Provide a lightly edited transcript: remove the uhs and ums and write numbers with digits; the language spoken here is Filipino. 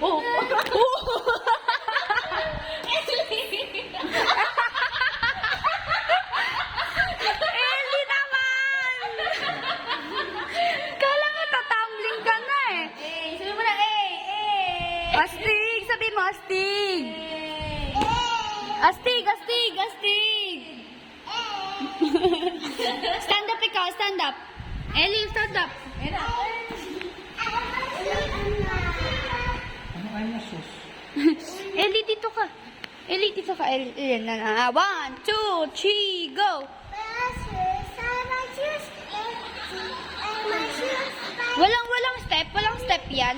Oh. Eli naman! Kala nga tatumbling ka na eh. Sabi mo na, Astig! Sabi mo, astig! Astig, astig, astig! Stand up ikaw, stand up. Eli, stand up. Ano ay na sus? Eli, dito ka. Eli, dito ka. Eli, na. 1, 2, 3, go! Walang step yan.